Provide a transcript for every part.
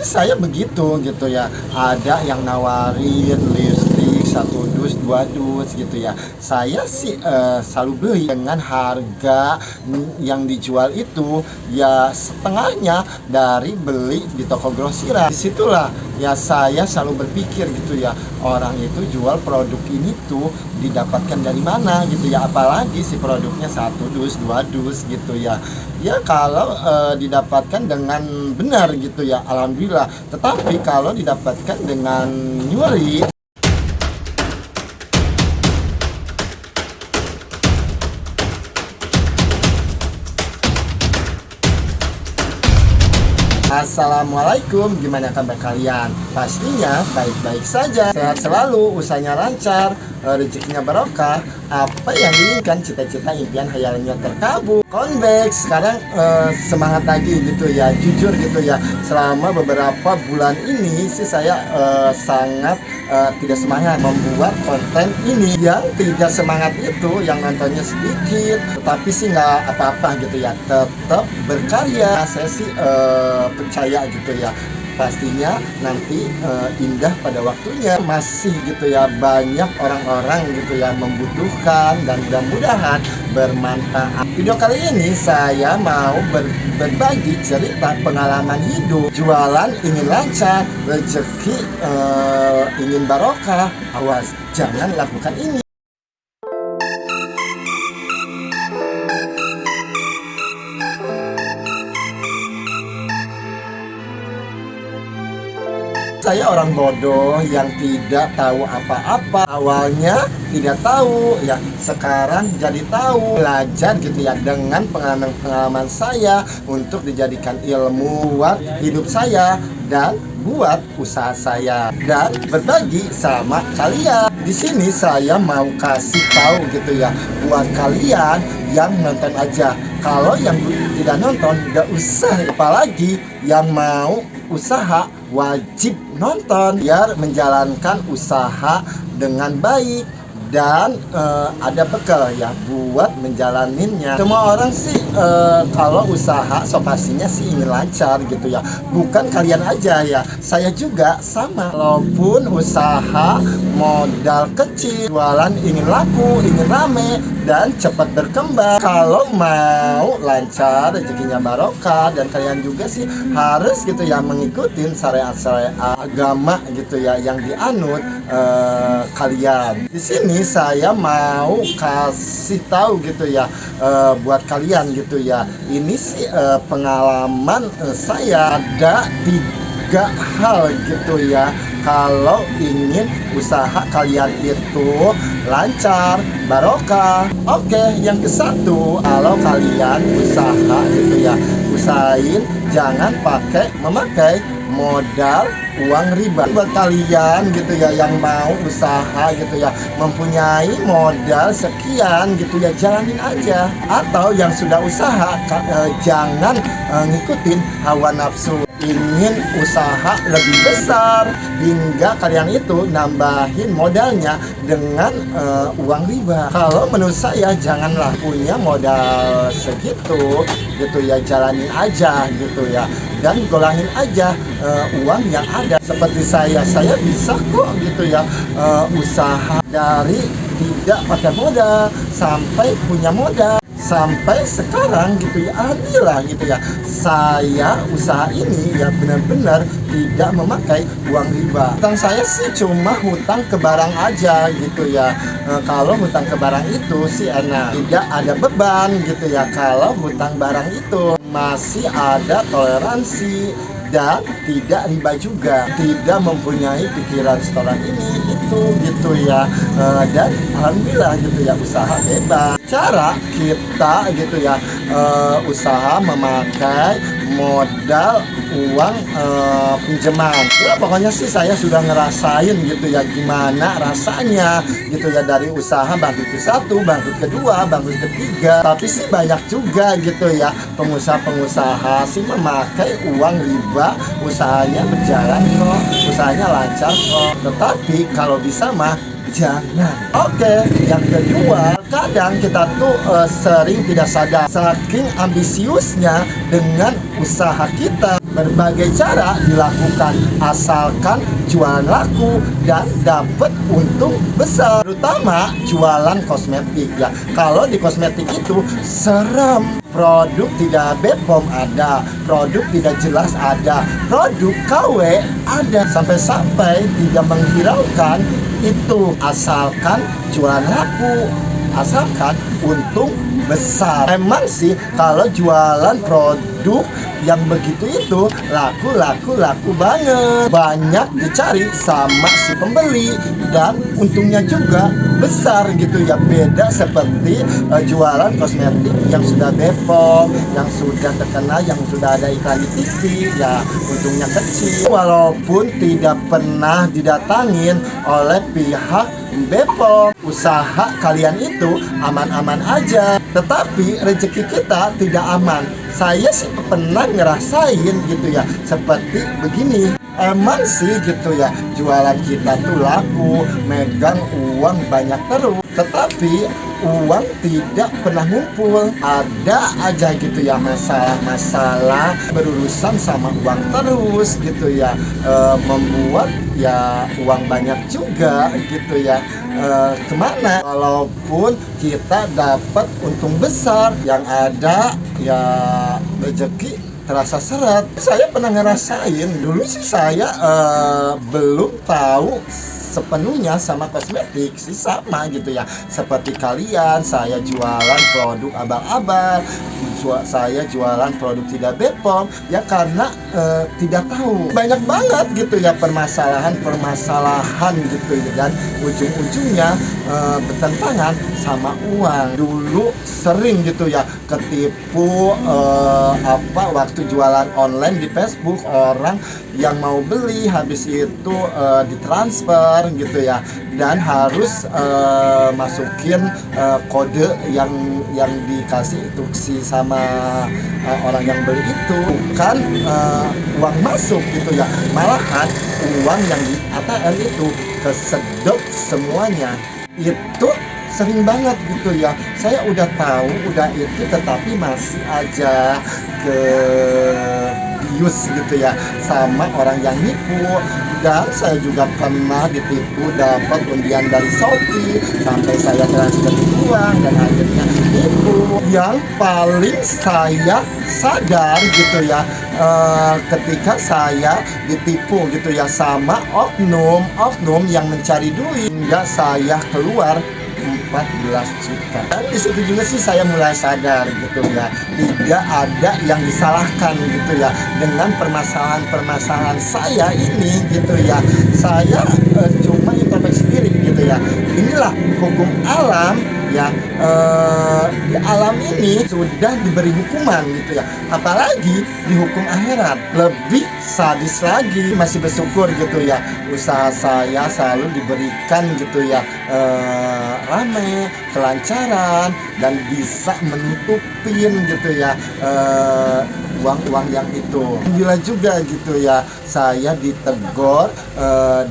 saya begitu gitu ya, ada yang nawarin listrik 1 dus 2 dus gitu ya, saya sih selalu beli dengan harga yang dijual itu ya setengahnya dari beli di toko grosiran. Disitulah ya saya selalu berpikir gitu ya, orang itu jual produk ini tuh didapatkan dari mana gitu ya, apalagi si produknya 1 dus 2 dus gitu ya. Ya kalau didapatkan dengan benar gitu ya, alhamdulillah. Tetapi kalau didapatkan dengan nyuri, Assalamualaikum, gimana kabar kalian? Pastinya baik-baik saja, sehat selalu, usahanya lancar, rezekinya barokah, apa yang diinginkan, cita-cita, impian, hayalannya terkabul. Comeback sekarang semangat lagi gitu ya, jujur gitu ya. Selama beberapa bulan ini sih saya sangat tidak semangat membuat konten ini. Yang tidak semangat itu yang nontonnya sedikit, tetapi sih nggak apa-apa gitu ya, tetap berkarya. Saya sih percaya gitu ya, pastinya nanti indah pada waktunya. Masih gitu ya, banyak orang-orang gitu ya membutuhkan, dan mudah-mudahan bermanfaat. Video kali ini saya mau berbagi cerita pengalaman hidup. Jualan ingin lancar, rezeki ingin barokah, awas jangan lakukan ini. Saya orang bodoh yang tidak tahu apa-apa. Awalnya tidak tahu ya, sekarang jadi tahu. Belajar gitu ya, dengan pengalaman saya untuk dijadikan ilmu buat hidup saya dan buat usaha saya, dan berbagi sama kalian. Di sini saya mau kasih tahu gitu ya, buat kalian yang nonton aja. Kalau yang tidak nonton nggak usah, apalagi yang mau usaha wajib nonton biar menjalankan usaha dengan baik dan ada bekal ya buat menjalaninnya. Semua orang sih kalau usaha pastinya sih ingin lancar gitu ya, bukan kalian aja ya, saya juga sama. Walaupun usaha modal kecil, jualan ingin laku, ingin rame dan cepat berkembang. Kalau mau lancar, rezekinya barokah, dan kalian juga sih harus gitu ya mengikuti syariat-syariat agama gitu ya yang dianut kalian. Di sini saya mau kasih tahu gitu ya buat kalian gitu ya. Ini sih pengalaman saya. Ada 3 hal gitu ya kalau ingin usaha kalian itu lancar, barokah. Oke, yang ke-1, kalau kalian usaha gitu ya, usahain jangan memakai modal uang riba. Buat kalian gitu ya yang mau usaha gitu ya, mempunyai modal sekian gitu ya, jalanin aja. Atau yang sudah usaha, jangan ngikutin hawa nafsu, ingin usaha lebih besar hingga kalian itu nambahin modalnya dengan uang riba. Kalau menurut saya janganlah, punya modal segitu gitu ya, jalanin aja gitu ya, dan golangin aja uang yang ada. Seperti saya bisa kok gitu ya usaha dari tidak pakai modal sampai punya modal. Sampai sekarang gitu ya, alhamdulillah gitu ya, saya usaha ini ya benar-benar tidak memakai uang riba. Hutang saya sih cuma hutang ke barang aja gitu ya. Kalau hutang ke barang itu sih enak, tidak ada beban gitu ya. Kalau hutang barang itu masih ada toleransi dan tidak riba juga, tidak mempunyai pikiran setoran ini itu gitu ya. Dan alhamdulillah gitu ya, usaha bebas. Cara kita gitu ya usaha memakai modal uang pinjaman ya, pokoknya sih saya sudah ngerasain gitu ya gimana rasanya gitu ya, dari usaha bangkit ke-1, bangkit ke-2, bangkit ke-3. Tapi sih banyak juga gitu ya pengusaha sih memakai uang riba, usahanya berjalan kok, usahanya lancar kok. Tetapi kalau bisa mah jangan. Oke, yang kedua, kadang kita tuh sering tidak sadar, saking ambisiusnya dengan usaha kita. berbagai cara dilakukan asalkan jualan laku dan dapat untung besar, terutama jualan kosmetik ya. Kalau di kosmetik itu serem, produk tidak BPOM ada, produk tidak jelas ada, produk KW ada, sampai-sampai tidak menghiraukan itu, asalkan jualan laku, asalkan untung besar. Emang sih kalau jualan produk yang begitu itu laku banget, banyak dicari sama si pembeli dan untungnya juga besar gitu ya. Beda seperti jualan kosmetik yang sudah BPOM, yang sudah terkenal, yang sudah ada iklan di TV ya, untungnya kecil walaupun tidak pernah didatangin oleh pihak BPOM. Usaha kalian itu aman-aman aja, tetapi rezeki kita tidak aman. Saya sih pernah ngerasain gitu ya, seperti begini. Emang sih gitu ya, jualan kita tuh laku, megang uang banyak terus, tetapi uang tidak pernah ngumpul. Ada aja gitu ya masalah-masalah berurusan sama uang terus gitu ya, membuat ya uang banyak juga gitu ya. Kemana walaupun kita dapat untung besar, yang ada ya rezeki terasa seret. Saya pernah ngerasain, dulu sih saya belum tahu sepenuhnya sama kosmetik sih, sama gitu ya seperti kalian. Saya jualan produk abal-abal, saya jualan produk tidak BPOM ya, karena tidak tahu. Banyak banget gitu ya permasalahan gitu ya, dan ujung-ujungnya bertentangan sama uang. Dulu sering gitu ya ketipu waktu jualan online di Facebook, orang yang mau beli habis itu ditransfer gitu ya, dan harus masukin kode yang dikasih instruksi sama orang yang beli itu, bukan uang masuk gitu ya, malahan uang yang di ATM itu kesedot semuanya. Itu sering banget gitu ya. Saya udah tahu udah itu, tetapi masih aja ke bius gitu ya sama orang yang nipu. Dan saya juga pernah ditipu, dapat undian dari Shopee sampai saya transfer uang dan akhirnya nipu. Yang paling saya sadar gitu ya, ketika saya ditipu gitu ya sama oknum yang mencari duit, hingga saya keluar 14 juta. Dan disitu juga sih saya mulai sadar gitu ya, tidak ada yang disalahkan gitu ya dengan permasalahan saya ini gitu ya. Saya cuma introspeksi diri gitu ya. Inilah hukum alam ya. Di alam ini sudah diberi hukuman gitu ya, apalagi di hukum akhirat lebih sadis lagi. Masih bersyukur gitu ya, usaha saya selalu diberikan gitu ya rame, kelancaran, dan bisa menutupin gitu ya uang-uang yang itu. Alhamdulillah juga gitu ya, saya ditegur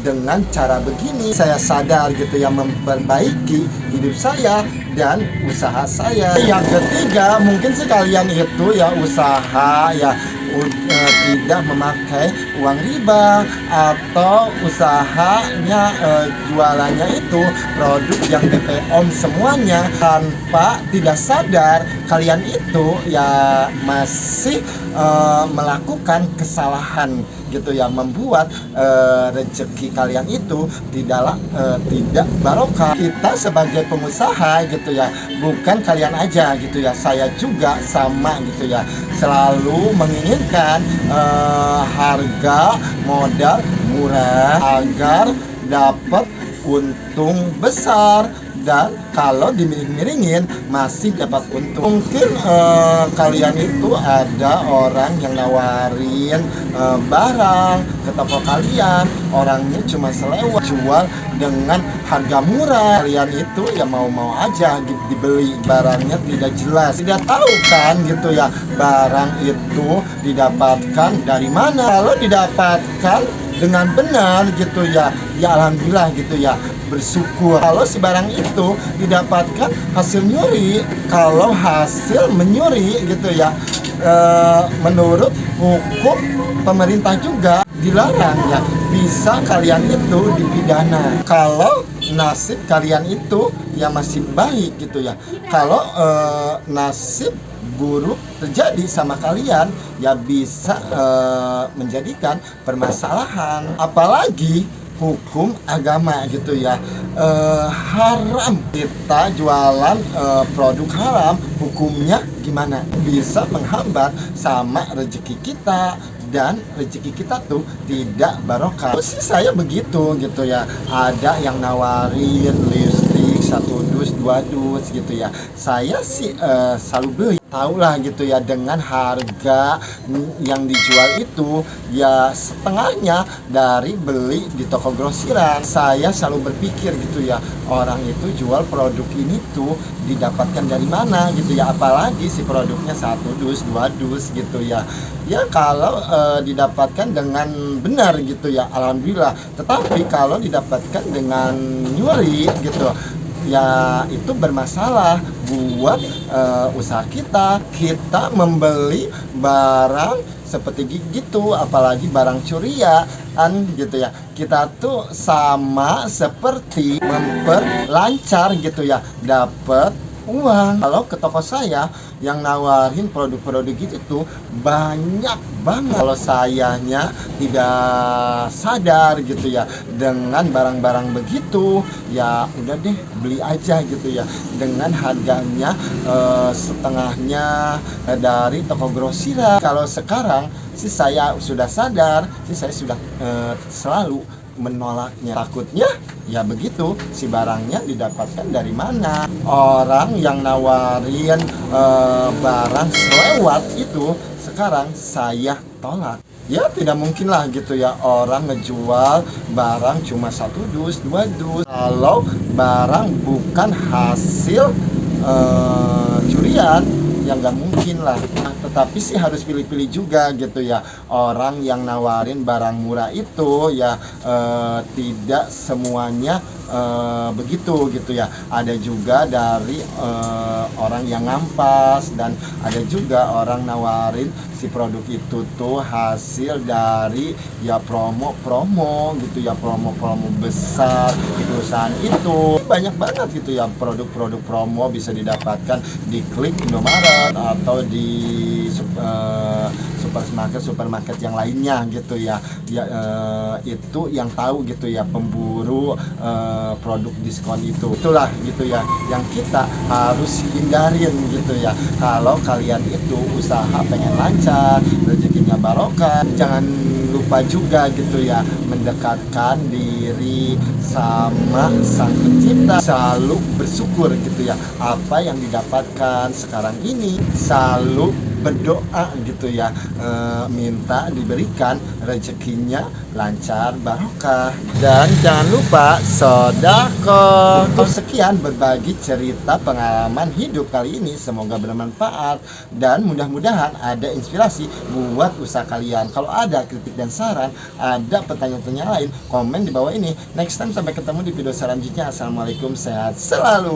dengan cara begini. Saya sadar gitu ya, memperbaiki hidup saya dan usaha saya. Yang ketiga, mungkin sih kalian itu ya usaha ya tidak memakai uang riba, atau usahanya jualannya itu produk yang BPOM semuanya, tanpa tidak sadar kalian itu ya masih melakukan kesalahan gitu ya, membuat rezeki kalian itu tidak barokah. Kita sebagai pengusaha gitu ya, bukan kalian aja gitu ya, saya juga sama gitu ya, selalu menginginkan harga modal murah agar dapat untung besar, dan kalau dimiring-miringin masih dapat untung. Mungkin kalian itu ada orang yang nawarin barang ke toko kalian, orangnya cuma selewat, jual dengan harga murah, kalian itu ya mau-mau aja dibeli, barangnya tidak jelas, tidak tahu kan gitu ya barang itu didapatkan dari mana. Kalau didapatkan dengan benar gitu ya, ya alhamdulillah gitu ya, bersyukur. Kalau si barang itu didapatkan hasil nyuri, kalau hasil menyuri gitu ya, menurut hukum pemerintah juga dilarang ya, bisa kalian itu dipidana. Kalau nasib kalian itu ya masih baik gitu ya, kalau nasib buruk terjadi sama kalian ya bisa menjadikan permasalahan. Apalagi hukum agama gitu ya, haram kita jualan produk haram, hukumnya gimana? Bisa menghambat sama rezeki kita, dan rezeki kita tuh tidak barokah. Terus sih saya begitu gitu ya, ada yang nawarin listrik 1 dus 2 dus gitu ya, saya sih selalu beli. Tahulah gitu ya, dengan harga yang dijual itu ya setengahnya dari beli di toko grosiran. Saya selalu berpikir gitu ya, orang itu jual produk ini tuh didapatkan dari mana gitu ya, apalagi si produknya 1 dus 2 dus gitu ya. Ya kalau didapatkan dengan benar gitu ya, alhamdulillah. Tetapi kalau didapatkan dengan nyuri gitu ya, itu bermasalah buat usaha kita. Kita membeli barang seperti gitu, apalagi barang curian gitu ya, kita tuh sama seperti memperlancar gitu ya, dapat uang. Kalau ke toko saya yang nawarin produk-produk gitu tuh banyak banget. Kalau sayanya tidak sadar gitu ya dengan barang-barang begitu, ya udah deh beli aja gitu ya, dengan harganya setengahnya dari toko grosiran. Kalau sekarang sih saya sudah sadar, sih saya sudah selalu menolaknya. Takutnya ya begitu, si barangnya didapatkan dari mana. Orang yang nawarin barang selewat itu sekarang saya tolak. Ya tidak mungkin lah gitu ya, orang ngejual barang cuma 1 dus 2 dus kalau barang bukan hasil curian, ya nggak mungkin lah. Tetapi sih harus pilih-pilih juga gitu ya, orang yang nawarin barang murah itu ya tidak semuanya begitu gitu ya. Ada juga dari orang yang ngampas, dan ada juga orang nawarin si produk itu tuh hasil dari ya promo gitu ya, promo besar di perusahaan itu. Banyak banget gitu ya produk-produk promo bisa didapatkan di Klik Indomaret atau di supermarket yang lainnya gitu ya. Ya itu yang tahu gitu ya, pemburu produk diskon itu. Itulah gitu ya yang kita harus hindarin gitu ya. Kalau kalian itu usaha pengen lancar, rezekinya barokah, jangan lupa juga gitu ya mendekatkan diri sama Sang Pencipta. Selalu bersyukur gitu ya apa yang didapatkan sekarang ini, selalu berdoa gitu ya, minta diberikan rezekinya lancar barokah, dan jangan lupa sedekah. Sekian berbagi cerita pengalaman hidup kali ini, semoga bermanfaat dan mudah-mudahan ada inspirasi buat usaha kalian. Kalau ada kritik dan saran, ada pertanyaan-pertanyaan lain, komen di bawah ini. Next time sampai ketemu di video selanjutnya. Assalamualaikum, sehat selalu.